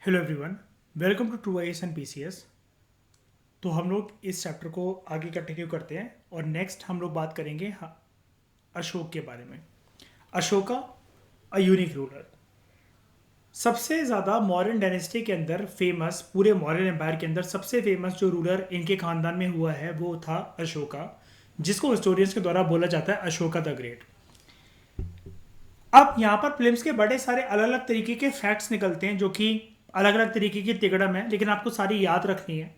Hello everyone, welcome to true IAS and PCS. तो हम लोग इस चैप्टर को आगे कंटिन्यू करते हैं और नेक्स्ट हम लोग बात करेंगे अशोक के बारे में। Ashoka a unique ruler. सबसे ज़्यादा मौर्यन डायनेस्टी के अंदर फेमस, पूरे मौर्यन एम्पायर के अंदर सबसे फेमस जो रूलर इनके खानदान में हुआ है वो था अशोका, जिसको हिस्टोरियंस के द्वारा बोला जाता है अशोका द ग्रेट। अब यहाँ पर फिल्म्स के बड़े सारे अलग अलग तरीके के फैक्ट्स निकलते हैं जो कि अलग अलग तरीके की तिकड़म है, लेकिन आपको सारी याद रखनी है।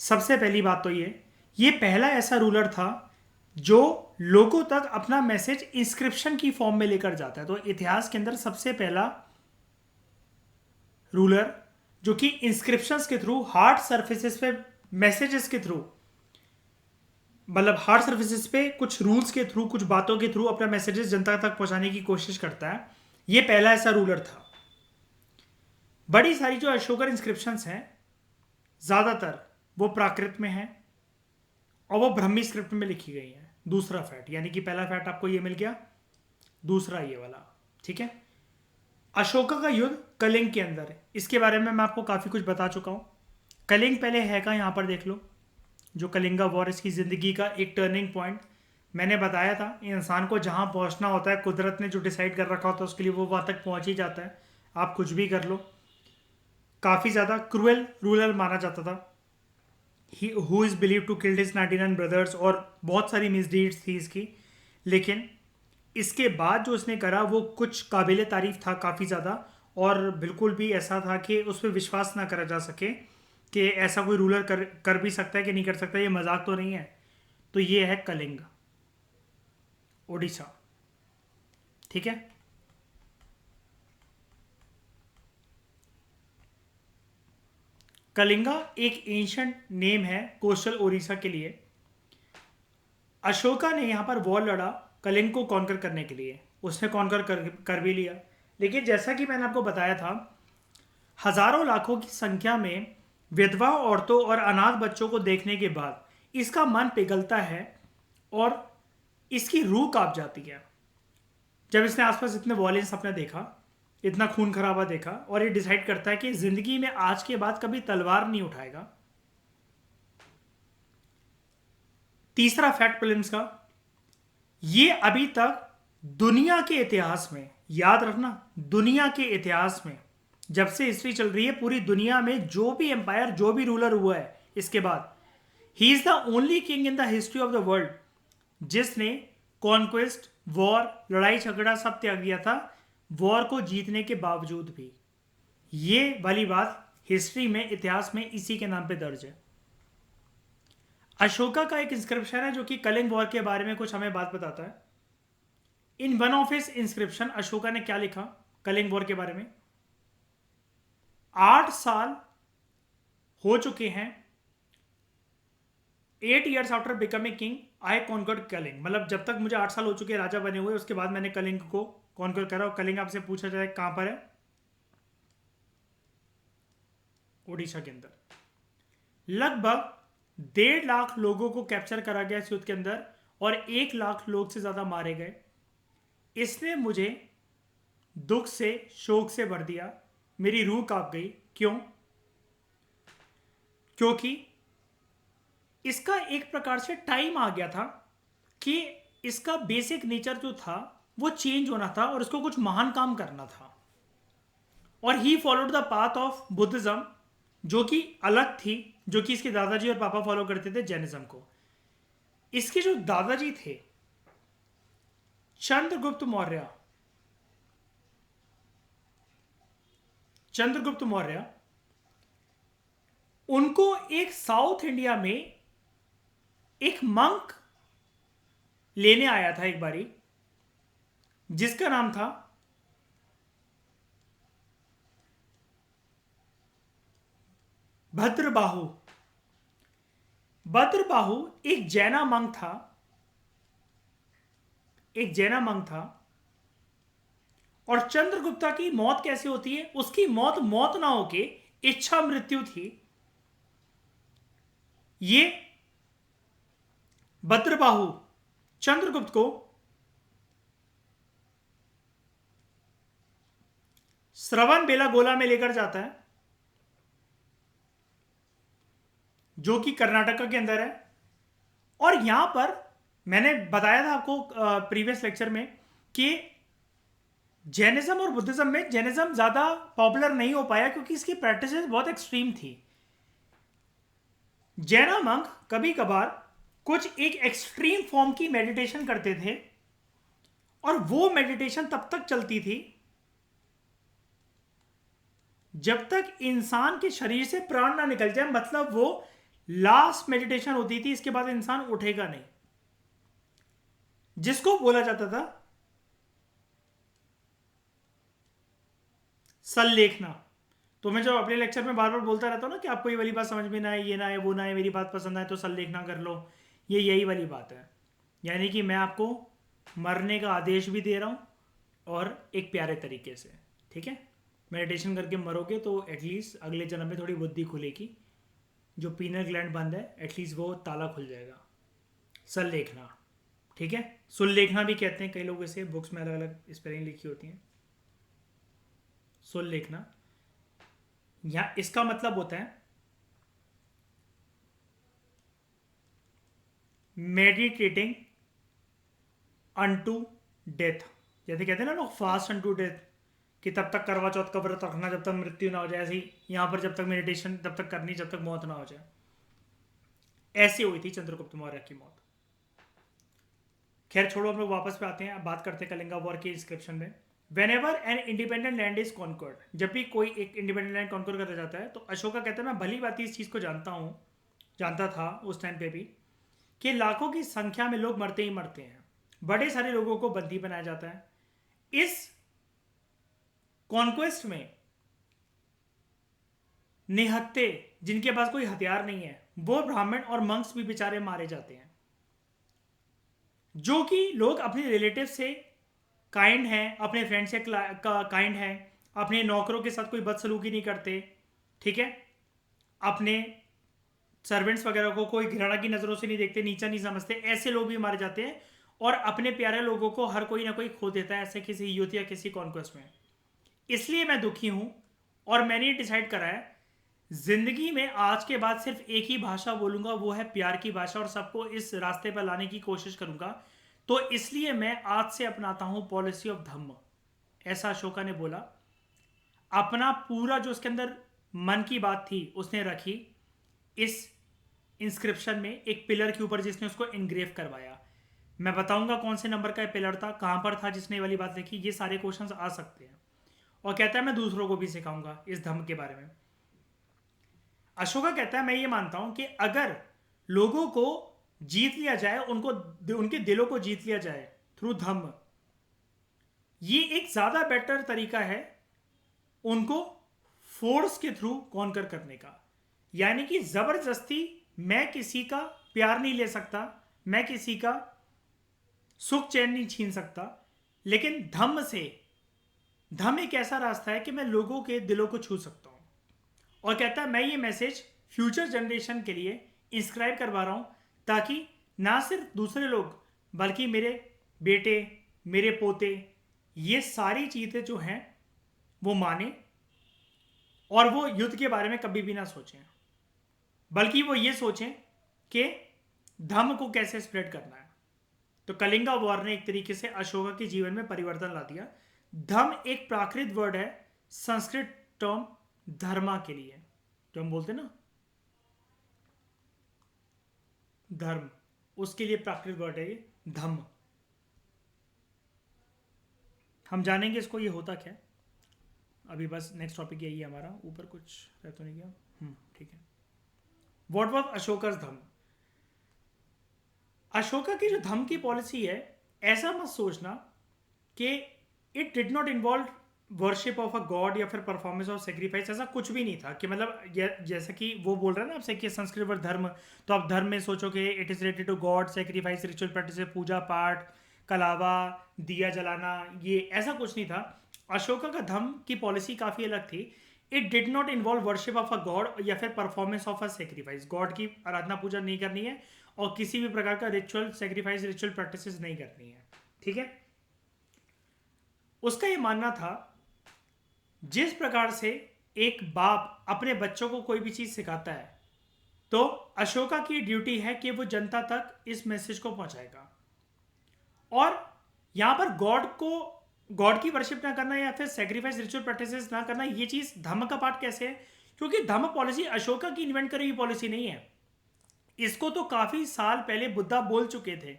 सबसे पहली बात तो ये पहला ऐसा रूलर था जो लोगों तक अपना मैसेज इंस्क्रिप्शन की फॉर्म में लेकर जाता है। तो इतिहास के अंदर सबसे पहला रूलर जो कि इंस्क्रिप्शंस के थ्रू, हार्ड सरफेसेस पे मैसेजेस के थ्रू, मतलब हार्ड सरफेसेस पे कुछ रूल्स के थ्रू, कुछ बातों के थ्रू अपना मैसेजेस जनता तक पहुंचाने की कोशिश करता है, ये पहला ऐसा रूलर था। बड़ी सारी जो अशोकर इंस्क्रिप्शंस हैं ज़्यादातर वो प्राकृत में हैं और वो ब्रह्मी स्क्रिप्ट में लिखी गई है। दूसरा फैक्ट, यानी कि पहला फैक्ट आपको ये मिल गया, दूसरा ये वाला। ठीक है। अशोका का युद्ध कलिंग के अंदर है, इसके बारे में मैं आपको काफ़ी कुछ बता चुका हूँ। कलिंग पहले है का, यहाँ पर देख लो। जो कलिंगा वॉर इसकी ज़िंदगी का एक टर्निंग पॉइंट, मैंने बताया था इंसान को जहाँ पहुँचना होता है, कुदरत ने जो डिसाइड कर रखा होता है उसके लिए वो वहाँ तक पहुँच ही जाता है। आप कुछ भी कर लो। काफ़ी ज़्यादा क्रूएल रूलर माना जाता था, who is believe to killed his 99 brothers, और बहुत सारी मिसडीड्स थी इसकी। लेकिन इसके बाद जो उसने करा वो कुछ काबिल तारीफ था काफ़ी ज़्यादा, और बिल्कुल भी ऐसा था कि उस पर विश्वास ना करा जा सके कि ऐसा कोई रूलर कर भी सकता है कि नहीं कर सकता, ये मजाक तो नहीं है। तो ये है कलिंग, ओडिशा। ठीक है। कलिंगा एक एंशंट नेम है कोस्टल ओडिशा के लिए। अशोका ने यहाँ पर वॉर लड़ा कलिंग को कॉन्कर करने के लिए, उसने कॉन्कर कर भी लिया। लेकिन जैसा कि मैंने आपको बताया था, हजारों लाखों की संख्या में विधवा औरतों और अनाथ बच्चों को देखने के बाद इसका मन पिघलता है और इसकी रूह कांप जाती है जब इसने आसपास इतने वॉयलेंस अपने देखा, इतना खून खराबा देखा, और ये डिसाइड करता है कि जिंदगी में आज के बाद कभी तलवार नहीं उठाएगा। तीसरा फैक्ट फिल्म्स का, ये अभी तक दुनिया के इतिहास में, याद रखना, दुनिया के इतिहास में जब से हिस्ट्री चल रही है पूरी दुनिया में, जो भी एम्पायर, जो भी रूलर हुआ है इसके बाद, he is the only king in the history of the world जिसने कॉन्क्वेस्ट, वॉर, लड़ाई झगड़ा सब त्याग दिया था, वॉर को जीतने के बावजूद भी। ये वाली बात हिस्ट्री में, इतिहास में इसी के नाम पे दर्ज है। अशोका का एक इंस्क्रिप्शन है जो कि कलिंग वॉर के बारे में कुछ हमें बात बताता है। In one of his inscription Ashoka ने क्या लिखा कलिंग वॉर के बारे में? 8 साल हो चुके हैं, 8 years आफ्टर बिकमिंग किंग आई कॉन्कर्ड कलिंग। मतलब जब तक मुझे 8 साल हो चुके हैं राजा बने हुए, उसके बाद मैंने कलिंग को कॉन्कर करा। और कलिंग आपसे पूछा जाए कहां पर है? ओडिशा के अंदर। लगभग 1.5 लाख लोगों को कैप्चर करा गया इस युद्ध के अंदर और 1 लाख लोग से ज्यादा मारे गए। इसने मुझे दुख से, शोक से भर दिया, मेरी रूह कांप गई। क्यों? क्योंकि इसका एक प्रकार से टाइम आ गया था कि इसका बेसिक नेचर जो था वो चेंज होना था और इसको कुछ महान काम करना था। और he followed the path of Buddhism, जो कि अलग थी, जो कि इसके दादाजी और पापा फॉलो करते थे जैनिज्म को। इसके जो दादाजी थे चंद्रगुप्त मौर्य, चंद्रगुप्त मौर्य, उनको एक साउथ इंडिया में एक मंक लेने आया था एक बारी, जिसका नाम था भद्रबाहु। भद्रबाहु एक जैना मंक था, एक जैना मंक था। और चंद्रगुप्ता की मौत कैसे होती है? उसकी मौत मौत ना होके इच्छा मृत्यु थी। ये भद्रबाहु चंद्रगुप्त को श्रवण बेलागोला में लेकर जाता है जो कि कर्नाटका के अंदर है। और यहां पर मैंने बताया था आपको प्रीवियस लेक्चर में कि जैनिज्म और बुद्धिज्म में जैनिज्म ज्यादा पॉपुलर नहीं हो पाया क्योंकि इसकी प्रैक्टिस बहुत एक्सट्रीम थी। जैना मंक कभी कभार कुछ एक एक्सट्रीम फॉर्म की मेडिटेशन करते थे और वो मेडिटेशन तब तक चलती थी जब तक इंसान के शरीर से प्राण ना निकल जाए, मतलब वो लास्ट मेडिटेशन होती थी, इसके बाद इंसान उठेगा नहीं, जिसको बोला जाता था सल्लेखना। तो मैं जो अपने लेक्चर में बार बार बोलता रहता हूँ ना कि आपको ये वाली बात समझ में ना आए, ये ना आए, वो ना आए, मेरी बात पसंद आए तो सल्लेखना कर लो, ये यही वाली बात है। यानी कि मैं आपको मरने का आदेश भी दे रहा हूँ और एक प्यारे तरीके से, ठीक है। मेडिटेशन करके मरोगे तो एटलीस्ट अगले जन्म में थोड़ी बुद्धि खुलेगी, जो पीनल ग्लैंड बंद है एटलीस्ट वो ताला खुल जाएगा। सल्लेखना, ठीक है। सुल्लेखना भी कहते हैं कई लोग, इसे बुक्स में अलग अलग स्पेलिंग लिखी होती हैं। सुल्लेखना या इसका मतलब होता है मेडिटेटिंग अनटू डेथ। जैसे कहते हैं ना लोग फास्ट अनटू डेथ, कि तब तक करवा चौथ का व्रत रखना जब तक मृत्यु ना हो जाए, ऐसे ही यहाँ पर जब तक मेडिटेशन तब तक करनी जब तक मौत ना हो जाए। ऐसी हुई थी चंद्रगुप्त मौर्य की मौत। खैर छोड़ो, हम लोग वापस पे आते हैं। अब बात करते हैं कलिंगा वॉर की इंस्क्रिप्शन में। Whenever an independent land is conquered, जब भी कोई एक इंडिपेंडेंट लैंड कॉन्कर करा जाता है तो अशोका कहता है मैं भली बात इस चीज़ को जानता था उस टाइम पे भी, कि लाखों की संख्या में लोग मरते ही मरते हैं, बड़े सारे लोगों को बंदी बनाया जाता है। इस कॉन्क्वेस्ट में निहत्ते जिनके पास कोई हथियार नहीं है, वो ब्राह्मण और मंक्स भी बेचारे मारे जाते हैं। जो कि लोग अपने रिलेटिव से काइंड हैं, अपने फ्रेंड से काइंड हैं, अपने नौकरों के साथ कोई बदसलूकी नहीं करते, ठीक है, अपने सर्वेंट्स वगैरह को कोई घृणा की नज़रों से नहीं देखते, नीचा नहीं समझते, ऐसे लोग भी मारे जाते हैं। और अपने प्यारे लोगों को हर कोई ना कोई खो देता है ऐसे किसी युद्ध या किसी कॉन्क्वेस्ट में। इसलिए मैं दुखी हूं और मैंने ये डिसाइड करा है जिंदगी में आज के बाद सिर्फ एक ही भाषा बोलूंगा, वो है प्यार की भाषा, और सबको इस रास्ते पर लाने की कोशिश करूंगा। तो इसलिए मैं आज से अपनाता हूं पॉलिसी ऑफ धम्म। ऐसा अशोका ने बोला। अपना पूरा जो उसके अंदर मन की बात थी उसने रखी इस इंस्क्रिप्शन में एक पिलर के ऊपर, जिसने उसको इनग्रेव करवाया। मैं बताऊंगा कौन से नंबर का पिलर था, कहां पर था जिसने वाली बात लिखी, ये सारे क्वेश्चंस आ सकते हैं। और कहता है मैं दूसरों को भी सिखाऊंगा इस धम्म के बारे में। अशोका कहता है मैं ये मानता हूं कि अगर लोगों को जीत लिया जाए, उनको उनके दिलों को जीत लिया जाए थ्रू धम्म, ये एक ज्यादा बेटर तरीका है उनको फोर्स के थ्रू कॉन्कर करने का। यानी कि जबरदस्ती मैं किसी का प्यार नहीं ले सकता, मैं किसी का सुख चैन नहीं छीन सकता, लेकिन धम्म से, धम्म एक ऐसा रास्ता है कि मैं लोगों के दिलों को छू सकता हूं। और कहता है मैं ये मैसेज फ्यूचर जनरेशन के लिए इंस्क्राइब करवा रहा हूं, ताकि ना सिर्फ दूसरे लोग बल्कि मेरे बेटे, मेरे पोते, ये सारी चीजें जो हैं वो माने और वो युद्ध के बारे में कभी भी ना सोचें, बल्कि वो ये सोचें कि धम्म को कैसे स्प्रेड करना है। तो कलिंगा वॉर ने एक तरीके से अशोका के जीवन में परिवर्तन ला दिया। धम्म एक प्राकृत वर्ड है संस्कृत टर्म धर्मा के लिए, जो हम बोलते हैं ना धर्म, उसके लिए प्राकृत वर्ड है ये धम्म। हम जानेंगे इसको ये होता क्या। अभी बस नेक्स्ट टॉपिक यही है हमारा, ऊपर कुछ रह तो नहीं गया। ठीक है। व्हाट वाज अशोकास धम्म। अशोका की जो धम्म की पॉलिसी है, ऐसा मत सोचना कि it did not involve worship of a God या फिर परफॉर्मेंस ऑफ सेक्रीफाइस। ऐसा कुछ भी नहीं था कि मतलब जैसा कि वो बोल रहा है ना आपसे कि संस्कृत वर्ड धर्म, तो आप धर्म में सोचो कि it is related to God, sacrifice, ritual practice, puja पाठ, कलावा, दिया जलाना, ये ऐसा कुछ नहीं था। अशोका का धम्म की पॉलिसी काफ़ी अलग थी। It did not involve worship of a God या फिर performance of a sacrifice. God की आराधना पूजा नहीं करनी है और किसी भी प्रकार का रिचुअल सेक्रीफाइस, रिचुअल प्रैक्टिसेस नहीं करनी है, ठीक है। उसका ये मानना था जिस प्रकार से एक बाप अपने बच्चों को कोई भी चीज़ सिखाता है, तो अशोका की ड्यूटी है कि वो जनता तक इस मैसेज को पहुंचाएगा। और यहां पर गॉड की वर्शिप ना करना या फिर सेक्रीफाइस रिचुअल प्रैक्टिसेस ना करना, ये चीज धम्म का पार्ट कैसे है? क्योंकि धम्म पॉलिसी अशोका की इन्वेंट करी हुई पॉलिसी नहीं है। इसको तो काफी साल पहले बुद्धा बोल चुके थे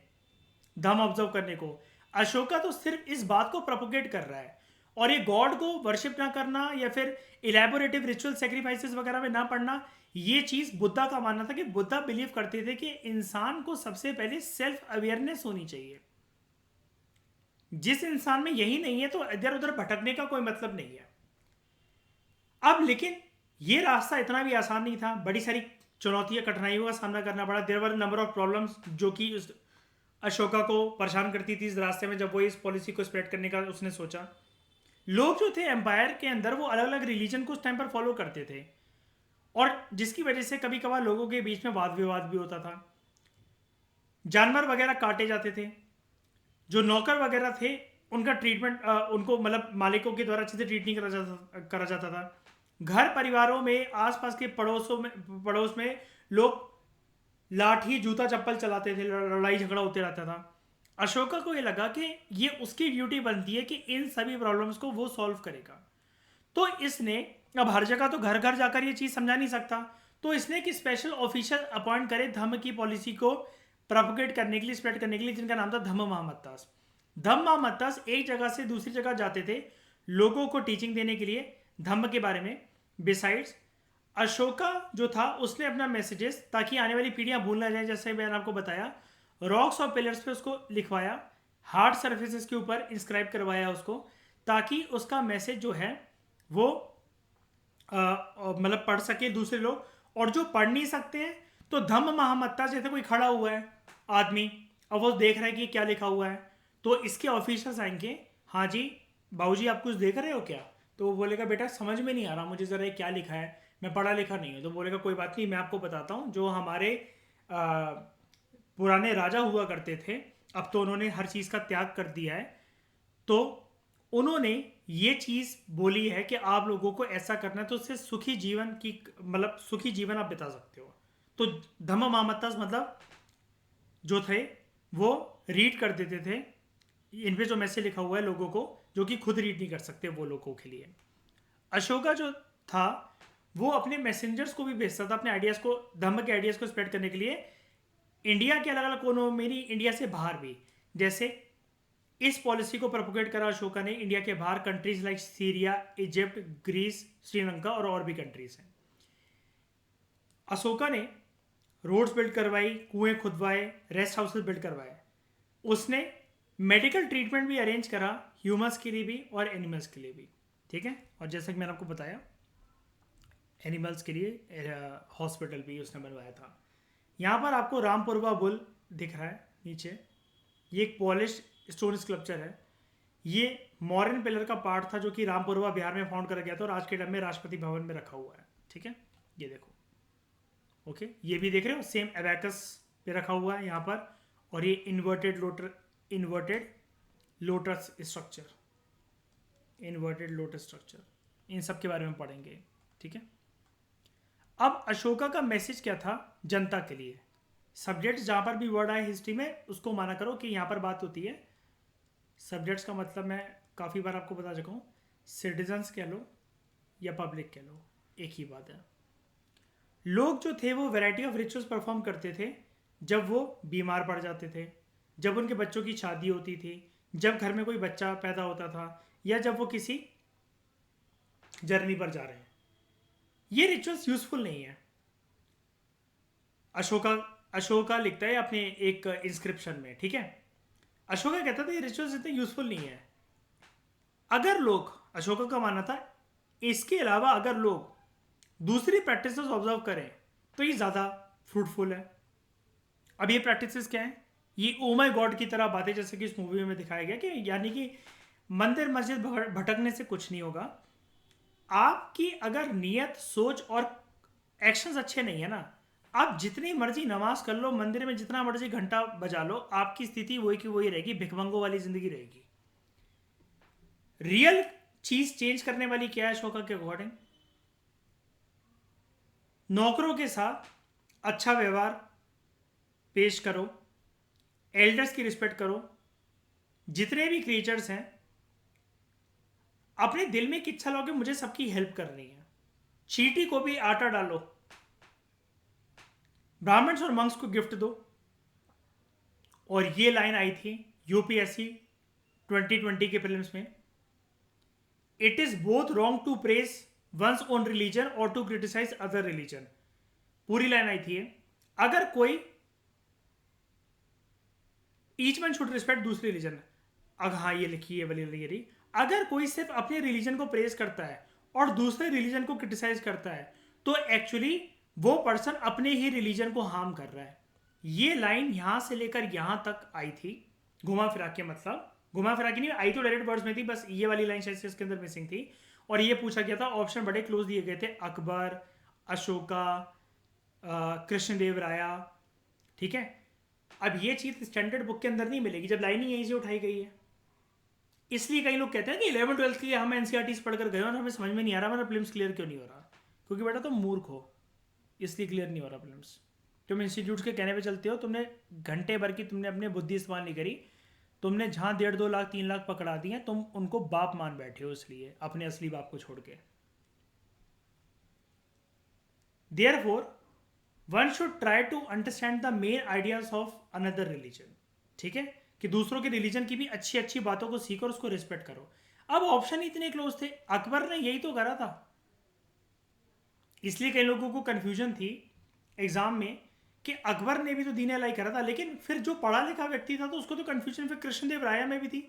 धम्म ऑब्जर्व करने को। अशोका तो सिर्फ इस बात को प्रोपोगेट कर रहा है। और ये गॉड को वर्शिप ना करना या फिर इलेबोरेटिव रिचुअल सेक्रीफाइसेस वगैरह में ना पढ़ना, ये चीज बुद्धा का मानना था कि बुद्धा बिलीव करते थे कि इंसान को सबसे पहले सेल्फ अवेयरनेस होनी चाहिए। जिस इंसान में यही नहीं है तो इधर उधर भटकने का कोई मतलब नहीं है। अब लेकिन ये रास्ता इतना भी आसान नहीं था, बड़ी सारी चुनौतियां कठिनाइयों का सामना करना पड़ा। There were number of problems जो कि अशोका को परेशान करती थी इस रास्ते में, जब वो इस पॉलिसी को स्प्रेड करने का उसने सोचा। लोग जो थे एम्पायर के अंदर वो अलग अलग रिलीजन को उस टाइम पर फॉलो करते थे, और जिसकी वजह से कभी कभार लोगों के बीच में वाद विवाद भी होता था। जानवर वगैरह काटे जाते थे, जो नौकर वगैरह थे उनका ट्रीटमेंट उनको मतलब मालिकों के द्वारा अच्छे से ट्रीट नहीं करा जाता था। घर परिवारों में आसपास के पड़ोस में लोग लाठी जूता चप्पल चलाते थे, लड़ाई झगड़ा होते रहता था। अशोका को ये लगा कि ये उसकी ड्यूटी बनती है कि इन सभी प्रॉब्लम्स को वो सॉल्व करेगा। तो इसने, अब हर जगह तो घर घर जाकर ये चीज़ समझा नहीं सकता, तो इसने एक स्पेशल ऑफिसर अपॉइंट करे धम्म की पॉलिसी को प्रोपोगेट करने के लिए, स्प्रेड करने के लिए, जिनका नाम था धम्म महामत्तास। धम्म महामत्तास एक जगह से दूसरी जगह जाते थे लोगों को टीचिंग देने के लिए धम्म के बारे में। बिसाइड्स अशोका जो था उसने अपना मैसेजेस, ताकि आने वाली पीढ़ियां भूल ना जाए, जैसे मैंने आपको बताया, रॉक्स और पिलर्स पे उसको लिखवाया, हार्ड सर्फेसेस के ऊपर इंस्क्राइब करवाया उसको, ताकि उसका मैसेज जो है वो मतलब पढ़ सके दूसरे लोग। और जो पढ़ नहीं सकते हैं तो धम्म महामत्ता, जैसे कोई खड़ा हुआ है आदमी, अब वो देख रहा है कि क्या लिखा हुआ है, तो इसके ऑफिसर्स आएंगे, हाँ जी बाबूजी आप कुछ देख रहे हो क्या? तो वो बोलेगा बेटा समझ में नहीं आ रहा मुझे, ज़रा ये क्या लिखा है, मैं पढ़ा लिखा नहीं हूँ। तो बोलेगा कोई बात नहीं, मैं आपको बताता हूँ। जो हमारे पुराने राजा हुआ करते थे, अब तो उन्होंने हर चीज़ का त्याग कर दिया है, तो उन्होंने ये चीज़ बोली है कि आप लोगों को ऐसा करना है, तो उससे सुखी जीवन की मतलब सुखी जीवन आप बिता सकते हो। तो धम्म महामत्तास मतलब जो थे वो रीड कर देते थे इन पे जो मैसेज लिखा हुआ है लोगों को, जो कि खुद रीड नहीं कर सकते वो लोगों के लिए। अशोका जो था वो अपने मैसेंजर्स को भी भेजता था अपने आइडियाज़ को, धम्म के आइडियाज़ को स्प्रेड करने के लिए, इंडिया के अलग अलग कोनों में नहीं, इंडिया से बाहर भी। जैसे इस पॉलिसी को प्रोपोगेट करा अशोका ने इंडिया के बाहर, countries like Syria, Egypt, Greece, Sri Lanka और भी कंट्रीज हैं। अशोका ने रोड्स बिल्ड करवाई, कुएं खुदवाए, रेस्ट हाउसेस बिल्ड करवाए। उसने मेडिकल ट्रीटमेंट भी अरेंज करा, ह्यूमंस के लिए भी और एनिमल्स के लिए भी, ठीक है। और जैसा कि मैंने आपको बताया एनिमल्स के लिए हॉस्पिटल भी उसने बनवाया था। यहाँ पर आपको रामपुरवा बुल दिख रहा है नीचे, ये एक पॉलिश स्टोन स्कल्पचर है। ये मॉडर्न पिलर का पार्ट था जो कि रामपुरवा बिहार में फाउंड करा गया था और आज के टाइम में राष्ट्रपति भवन में रखा हुआ है, ठीक है। ये देखो, ओके, ये भी देख रहे हो, सेम एबैकस पे रखा हुआ है यहाँ पर। और ये inverted lotus structure, inverted lotus structure, इन सब के बारे में पढ़ेंगे, ठीक है। अब अशोका का मैसेज क्या था जनता के लिए? सब्जेक्ट्स जहाँ पर भी वर्ड आए हिस्ट्री में उसको माना करो कि यहाँ पर बात होती है। सब्जेक्ट्स का मतलब मैं काफ़ी बार आपको बता चुका हूँ, सिटीजन्स कह लो या पब्लिक कह लो, एक ही बात है। लोग जो थे वो वैरायटी ऑफ रिचुअल्स परफॉर्म करते थे जब वो बीमार पड़ जाते थे, जब उनके बच्चों की शादी होती थी, जब घर में कोई बच्चा पैदा होता था, या जब वो किसी जर्नी पर जा रहे हैं। ये रिचुअल्स यूजफुल नहीं है। अशोका लिखता है अपने एक इंस्क्रिप्शन में, ठीक है। अशोका कहता था ये रिचुअल्स इतने यूजफुल नहीं है। अगर लोग, अशोका का मानना था, इसके अलावा अगर लोग दूसरी प्रैक्टिसेस ऑब्जर्व करें तो ये ज़्यादा फ्रूटफुल है। अब ये प्रैक्टिसेस क्या है? ये ओ माय गॉड की तरह बातें, जैसे कि इस मूवी में दिखाया गया कि यानी कि मंदिर मस्जिद भटकने से कुछ नहीं होगा। आपकी अगर नीयत, सोच और एक्शंस अच्छे नहीं है ना, आप जितनी मर्जी नमाज कर लो, मंदिर में जितना मर्जी घंटा बजा लो, आपकी स्थिति वही की वही रहेगी, भिखमंगों वाली जिंदगी रहेगी। रियल चीज चेंज करने वाली क्या है अशोका के अकॉर्डिंग? नौकरों के साथ अच्छा व्यवहार पेश करो, एल्डर्स की रिस्पेक्ट करो। जितने भी क्रिएचर्स हैं, अपने दिल में एक इच्छा लो कि मुझे सबकी हेल्प करनी है। चींटी को भी आटा डालो, ब्राह्मण्स और मंक्स को गिफ्ट दो। और ये लाइन आई थी यूपीएससी 2020 के प्रीलिम्स में, it is both wrong to praise one's own religion और टू क्रिटिसाइज अदर रिलीजन। पूरी लाइन आई थी, अगर कोई ईच वन शुड रिस्पेक्ट दूसरी रिलीजन। अगर हाँ ये लिखी है वाली रही, अगर कोई सिर्फ अपने रिलीजन को प्रेज करता है और दूसरे रिलीजन को क्रिटिसाइज करता है तो एक्चुअली वो पर्सन अपने ही रिलीजन को हार्म कर रहा है। ये लाइन यहां से लेकर यहां तक आई थी, घुमा फिरा के, मतलब घुमा फिरा के नहीं आई तो डायरेक्ट वर्ड्स में थी, बस ये वाली लाइन शायद से इसके अंदर मिसिंग थी। और ये पूछा गया था, ऑप्शन बड़े क्लोज दिए गए थे, अकबर, अशोका, कृष्णदेव राया। ठीक है, अब ये चीज स्टैंडर्ड बुक के अंदर नहीं मिलेगी जब लाइन ही यहीं से उठाई गई है। इसलिए कई लोग कहते हैं कि 11th-12th के लिए हम एनसीईआरटी पढ़कर गए और हमें समझ में नहीं आ रहा हमारा प्रीलिम्स क्लियर क्यों नहीं हो रहा। क्योंकि बेटा तुम मूर्ख हो, इसलिए क्लियर नहीं हो रहा प्रीलिम्स। तुम इंस्टीट्यूट्स के कहने पे चलते हो, तुमने घंटे भर की तुमने अपने बुद्धि इस्तेमाल नहीं करी, तुमने जहां 1.5-2 लाख 3 लाख पकड़ा दिए, तुम उनको बाप मान बैठे हो, इसलिए अपने असली बाप को छोड़ के। Therefore, one should try to understand the main ideas of another religion। ठीक है, कि दूसरों के रिलीजन की भी अच्छी अच्छी बातों को सीखो और उसको रिस्पेक्ट करो। अब ऑप्शन इतने क्लोज थे, अकबर ने यही तो करा था, इसलिए कई लोगों को कंफ्यूजन थी एग्जाम में कि अकबर ने भी तो दीन अलाई करा था, लेकिन फिर जो पढ़ा लिखा व्यक्ति था तो उसको तो कंफ्यूजन फिर कृष्णदेव राय में भी थी,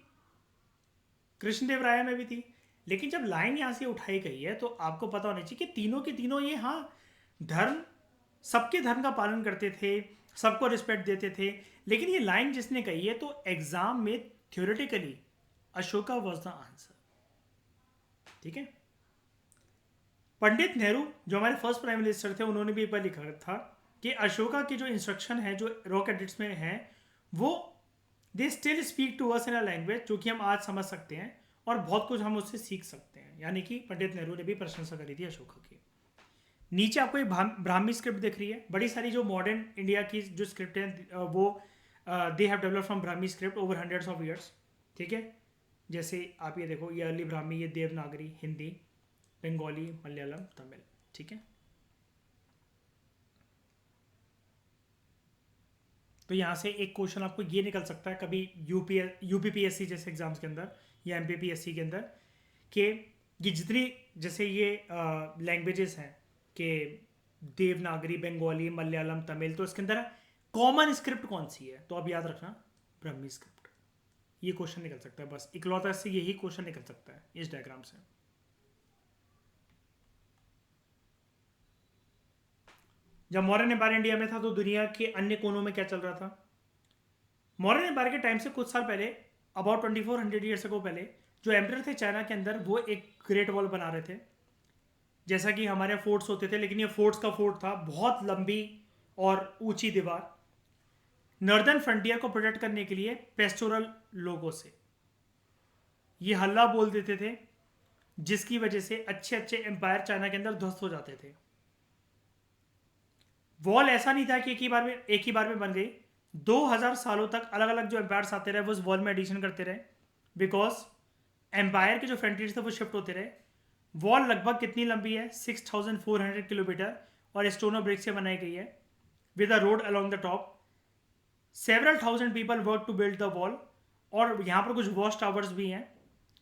कृष्णदेव राय में भी थी। लेकिन जब लाइन यहां से उठाई गई है तो आपको पता होना चाहिए कि तीनों के तीनों ये, हाँ, धर्म, सबके धर्म का पालन करते थे, सबको रिस्पेक्ट देते थे। लेकिन ये लाइन जिसने कही है तो एग्जाम में theoretically Ashoka was the answer. ठीक है, पंडित नेहरू जो हमारे फर्स्ट प्राइम मिनिस्टर थे, उन्होंने भी एक बार लिखा था कि अशोका की जो इंस्ट्रक्शन है जो रॉक एडिट्स में है वो they still speak to us in a language जो कि हम आज समझ सकते हैं और बहुत कुछ हम उससे सीख सकते हैं। यानी कि पंडित नेहरू ने भी प्रशंसा करी थी अशोका की। नीचे आपको एक ब्राह्मी स्क्रिप्ट दिख रही है, बड़ी सारी जो मॉडर्न इंडिया की जो स्क्रिप्ट है वो they have develop from Brahmi script over hundreds of years. ठीक है, जैसे आप ये देखो, ये अर्ली ब्राह्मी, ये देवनागरी, हिंदी, बंगाली, मलयालम, तमिल। ठीक है, तो यहाँ से एक क्वेश्चन आपको ये निकल सकता है कभी यूपीपीएससी जैसे एग्जाम्स के अंदर या एमपीपीएससी के अंदर कि ये जितनी जैसे ये लैंग्वेजेस हैं कि देवनागरी, बंगाली, मलयालम, तमिल, तो इसके अंदर कॉमन स्क्रिप्ट कौन सी है, तो अब याद रखना ब्राह्मी स्क्रिप्ट। ये क्वेश्चन निकल सकता है, बस इकलौता से यही क्वेश्चन निकल सकता है इस डायग्राम से। जब मौर्य एम्पायर इंडिया में था तो दुनिया के अन्य कोनों में क्या चल रहा था? मौर्य एम्पायर के टाइम से कुछ साल पहले, अबाउट 2400 ईयर्स अगो पहले, जो एम्परर थे चाइना के अंदर, वो एक ग्रेट वॉल बना रहे थे। जैसा कि हमारे फोर्ट्स होते थे, लेकिन ये फोर्ट्स का फोर्ट था, बहुत लंबी और ऊंची दीवार, नॉर्दर्न फ्रंटियर को प्रोटेक्ट करने के लिए पेस्टोरल लोगों से ये हल्ला बोल देते थे, जिसकी वजह से अच्छे अच्छे एम्पायर चाइना के अंदर ध्वस्त हो जाते थे। वॉल ऐसा नहीं था कि एक ही बार में बन गई, 2000 सालों तक अलग अलग जो एम्पायर्स आते रहे वो उस वॉल में एडिशन करते रहे, बिकॉज एम्पायर के जो फ्रंटियर्स थे वो शिफ्ट होते रहे। वॉल लगभग कितनी लंबी है? 6400 किलोमीटर, और स्टोन और ब्रिक से बनाई गई है with a road along the top. Several thousand people work to build the wall, और यहाँ पर कुछ वॉच टावर्स भी हैं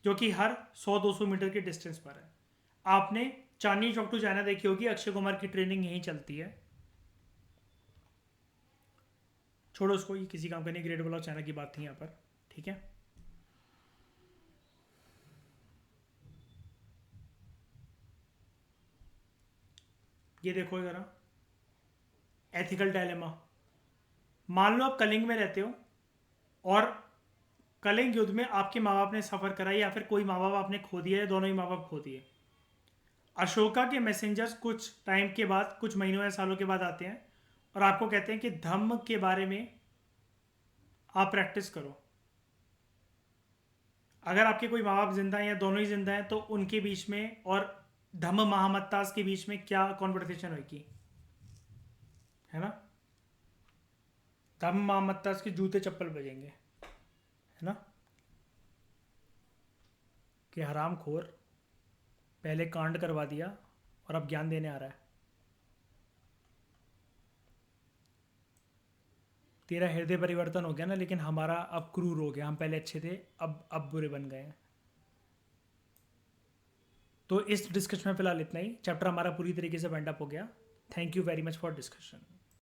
जो कि हर 100-200 मीटर के डिस्टेंस पर है। आपने चांदनी चौक टू चाइना देखी होगी, अक्षय कुमार की ट्रेनिंग यहीं चलती है। छोड़ो उसको, ये किसी काम का नहीं, ग्रेट वॉल ऑफ चाइना की बात थी यहाँ पर। ठीक है, ये देखो जरा, एथिकल डायलेमा। मान लो आप कलिंग में रहते हो और कलिंग युद्ध में आपके माँ बाप ने सफ़र करा या फिर कोई माँ बाप आपने खो दिया या दोनों ही माँ बाप खो दिए। अशोका के मैसेंजर्स कुछ टाइम के बाद, कुछ महीनों या सालों के बाद आते हैं और आपको कहते हैं कि धम्म के बारे में आप प्रैक्टिस करो। अगर आपके कोई माँ बाप जिंदा हैं या दोनों ही जिंदा हैं तो उनके बीच में और धम्म महामत्तास के बीच में क्या कॉन्वर्सेशन होगी? है ना। धम मामत्ता के जूते चप्पल बजेंगे, है ना, कि हराम खोर पहले कांड करवा दिया और अब ज्ञान देने आ रहा है। तेरा हृदय परिवर्तन हो गया ना, लेकिन हमारा अब क्रूर हो गया। हम पहले अच्छे थे, अब बुरे बन गए हैं। तो इस डिस्कशन में फिलहाल इतना ही। चैप्टर हमारा पूरी तरीके से वाइंड अप हो गया। Thank you very much for discussion.